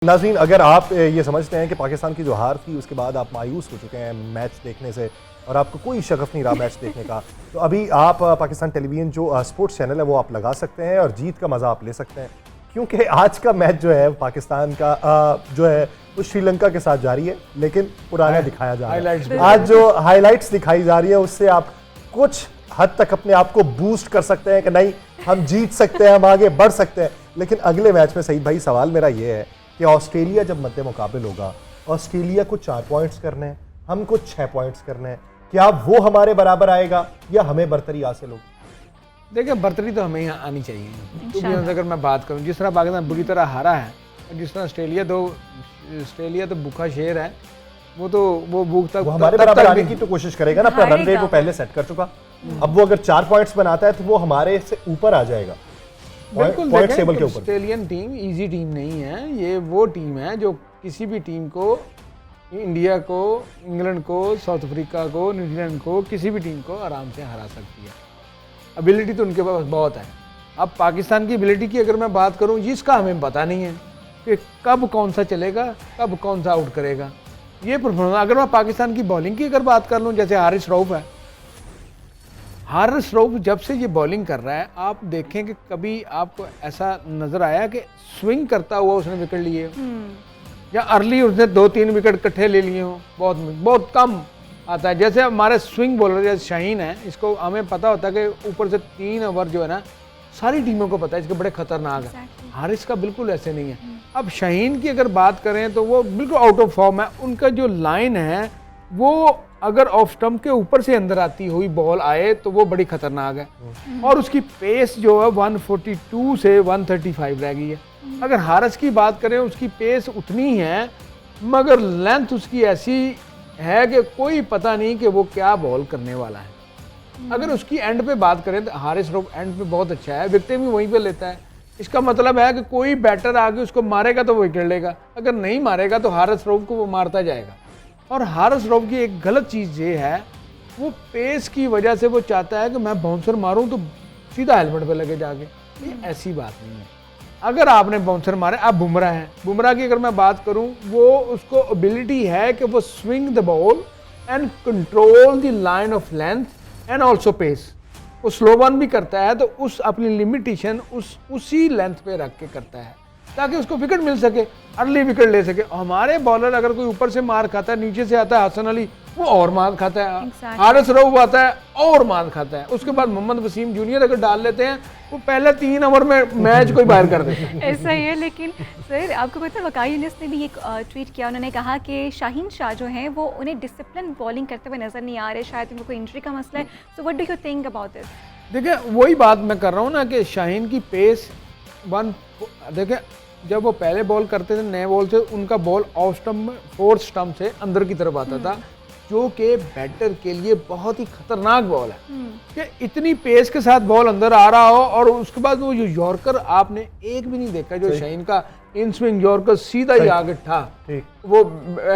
नाज़रीन, अगर आप ये समझते हैं कि पाकिस्तान की जो हार थी उसके बाद आप मायूस हो चुके हैं मैच देखने से और आपको कोई शगफ नहीं रहा मैच देखने का, तो अभी आप पाकिस्तान टेलीविज़न जो स्पोर्ट्स चैनल है वो आप लगा सकते हैं और जीत का मज़ा आप ले सकते हैं। क्योंकि आज का मैच जो है पाकिस्तान का जो है वो श्रीलंका के साथ जारी है, लेकिन पुराना दिखाया जा रहा है। आज जो हाईलाइट्स दिखाई जा रही है उससे आप कुछ हद तक अपने आप को बूस्ट कर सकते हैं कि नहीं, हम जीत सकते हैं, हम आगे बढ़ सकते हैं। लेकिन अगले मैच में सईद भाई, सवाल मेरा ये है कि ऑस्ट्रेलिया जब मद्दे मुकाबिल होगा, ऑस्ट्रेलिया को 4 पॉइंट्स करने हैं, हमको 6 पॉइंट्स करने हैं, क्या वो हमारे बराबर आएगा या हमें बर्तरी हासिल होगी? देखिए, बर्तरी तो हमें यहाँ आनी चाहिए। अगर मैं बात करूँ, जिस तरह पाकिस्तान बुरी तरह हारा है और जिस तरह ऑस्ट्रेलिया तो भूखा शेर है, वो भूख तक वो हमारे बराबर आने की तो कोशिश करेगा ना, अपना रन रेट वो पहले सेट कर चुका। अब वो अगर 4 पॉइंट्स बनाता है तो वो हमारे से ऊपर आ जाएगा। बिल्कुल, देखें, ऑस्ट्रेलियन टीम इजी टीम नहीं है। ये वो टीम है जो किसी भी टीम को, इंडिया को, इंग्लैंड को, साउथ अफ्रीका को, न्यूजीलैंड को, किसी भी टीम को आराम से हरा सकती है। एबिलिटी तो उनके पास बहुत है। अब पाकिस्तान की एबिलिटी की अगर मैं बात करूं, जिसका हमें पता नहीं है कि कब कौन सा चलेगा, कब कौन सा आउट करेगा। ये परफॉर्मेंस, अगर मैं पाकिस्तान की बॉलिंग की अगर बात कर लूँ, जैसे हारिस रऊफ है, हारिस रऊफ जब से ये बॉलिंग कर रहा है, आप देखें कि कभी आपको ऐसा नजर आया कि स्विंग करता हुआ उसने विकेट लिए या अर्ली उसने 2-3 विकेट इकट्ठे ले लिए हों? बहुत कम आता है। जैसे हमारे स्विंग बॉलर जैसे शाहीन है, इसको हमें पता होता है कि ऊपर से 3 ओवर जो है ना, सारी टीमों को पता है इसके बड़े खतरनाक है। हारिस का बिल्कुल ऐसे नहीं है। अब शाहीन की अगर बात करें तो वो बिल्कुल आउट ऑफ फॉर्म है। उनका जो लाइन है वो अगर ऑफ स्टंप के ऊपर से अंदर आती हुई बॉल आए तो वो बड़ी खतरनाक है। और उसकी पेस जो है 142 से 135 रह गई है। अगर हारिस की बात करें, उसकी पेस उतनी है मगर लेंथ उसकी ऐसी है कि कोई पता नहीं कि वो क्या बॉल करने वाला है। अगर उसकी एंड पे बात करें तो हारिस रऊफ एंड पे बहुत अच्छा है, विकेटें भी वहीं पे लेता है। इसका मतलब है कि कोई बैटर आके उसको मारेगा तो वो विकेट लेगा, अगर नहीं मारेगा तो हारिस रऊफ को वो मारता जाएगा। और हारिस रऊफ की एक गलत चीज़ ये है, वो पेस की वजह से वो चाहता है कि मैं बाउंसर मारूं तो सीधा हेलमेट पे लगे जाके। ये ऐसी बात नहीं है। अगर आपने बाउंसर मारे, आप बुमराह हैं, बुमराह की अगर मैं बात करूं, वो उसको एबिलिटी है कि वो swing the ball and control the line of length and also pace. वो स्लो वन भी करता है तो उस अपनी लिमिटेशन उसी लेंथ पे रख के करता है ताकि उसको विकेट मिल सके, अर्ली विकेट ले सके। हमारे बॉलर अगर कोई ऊपर से मार खाता है, नीचे से आता है हसन अली, वो और मार खाता है। हारिस रऊफ आता है और मार खाता है। उसके बाद मोहम्मद वसीम जूनियर अगर डाल लेते हैं, वो पहले 3 ओवर में मैच कोई बाहर कर देते हैं। ऐसा ही है। लेकिन सर, आपको पता है वकाई यूनिस ने भी एक ट्वीट किया। उन्होंने कहा कि शाहीन शाह जो हैं वो उन्हें डिसिप्लिन बॉलिंग करते हुए नजर नहीं आ रहे, शायद उनको कोई इंजरी का मसला है। So what do you think about this? देखिए, वही बात मैं कर रहा हूँ ना कि शाहीन की पेस देखिए, जब वो पहले बॉल करते थे नए बॉल से, उनका बॉल ऑफ स्टंप में 4th स्टंप से अंदर की तरफ आता था, जो कि बैटर के लिए बहुत ही खतरनाक बॉल है कि इतनी पेस के साथ बॉल अंदर आ रहा हो। और उसके बाद वो जो यॉर्कर आपने एक भी नहीं देखा, जो शाहीन का इन स्विंग यॉर्कर सीधा ही आगे था, वो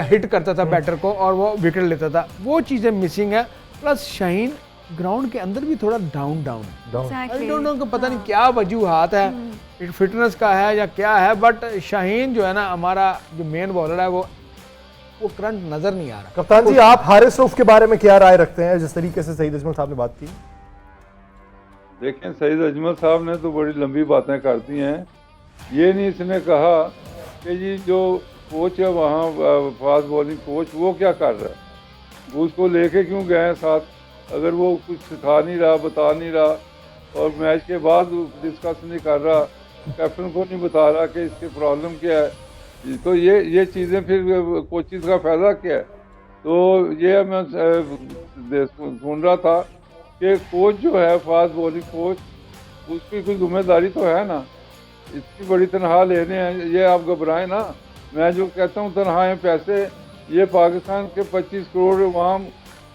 हिट करता था बैटर को और वो विकेट लेता था। वो चीज़ें मिसिंग है। प्लस शाहीन ग्राउंड के अंदर भी थोड़ा डाउन आई डोंट नो, पता नहीं क्या वजूहात है, फिटनेस का है या क्या है, बट शाहीन जो है ना, हमारा जो मेन बॉलर है, वो करंट नजर नहीं आ रहा। कप्तान जी, आप हारिस रऊफ के बारे में क्या राय रखते हैं, जिस तरीके से सईद अजमल साहब ने बात की? देखें, सईद अजमल साहब ने तो बड़ी लंबी बातें कर दी हैं। ये नहीं इसने कहा कि जी जो कोच है वहाँ फास्ट बॉलिंग कोच, वो क्या कर रहा है, वो उसको लेके क्यों गए हैं साथ? अगर वो कुछ सिखा नहीं रहा, बता नहीं रहा और मैच के बाद डिस्कस नहीं कर रहा, कैप्टन को नहीं बता रहा कि इसकी प्रॉब्लम क्या है, तो ये चीज़ें फिर कोचिज़ का फ़ायदा क्या है? तो ये मैं सुन रहा था कि कोच जो है फास्ट बॉलिंग कोच, उसकी कोई जिम्मेदारी तो है ना। इसकी बड़ी तनख्वाह लेने हैं, ये आप घबराएं ना। मैं जो कहता हूँ तनख्वाहें पैसे, ये पाकिस्तान के 25 करोड़ वहाँ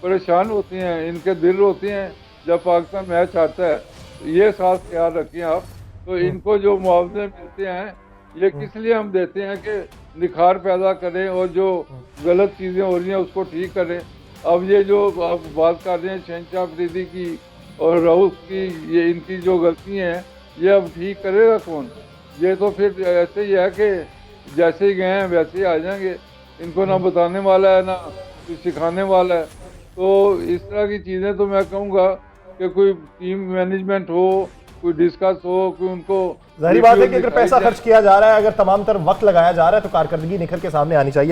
परेशान होती हैं, इनके दिल होती हैं जब पाकिस्तान मैच आता है। ये साथ ख्याल रखें आप। तो इनको जो मुआवजे मिलते हैं, ये किस लिए हम देते हैं कि निखार पैदा करें और जो गलत चीज़ें हो रही हैं उसको ठीक करें। अब ये जो आप बात कर रहे हैं शहनशाह अफरीदी की और रऊफ की, ये इनकी जो गलतियाँ हैं, ये अब ठीक करेगा कौन? ये तो फिर ऐसे ही है कि जैसे ही गए हैं वैसे ही आ जाएंगे, इनको ना बताने वाला है ना कुछ सिखाने वाला है। तो इस तरह की चीज़ें तो मैं कहूँगा कि कोई टीम मैनेजमेंट हो, कोई डिस्कस हो, कोई उनको जाहिर बात है कि अगर पैसा खर्च किया जा रहा है, अगर तमाम तरफ वक्त लगाया जा रहा है, तो कारकर्दगी निखर के सामने आनी चाहिए।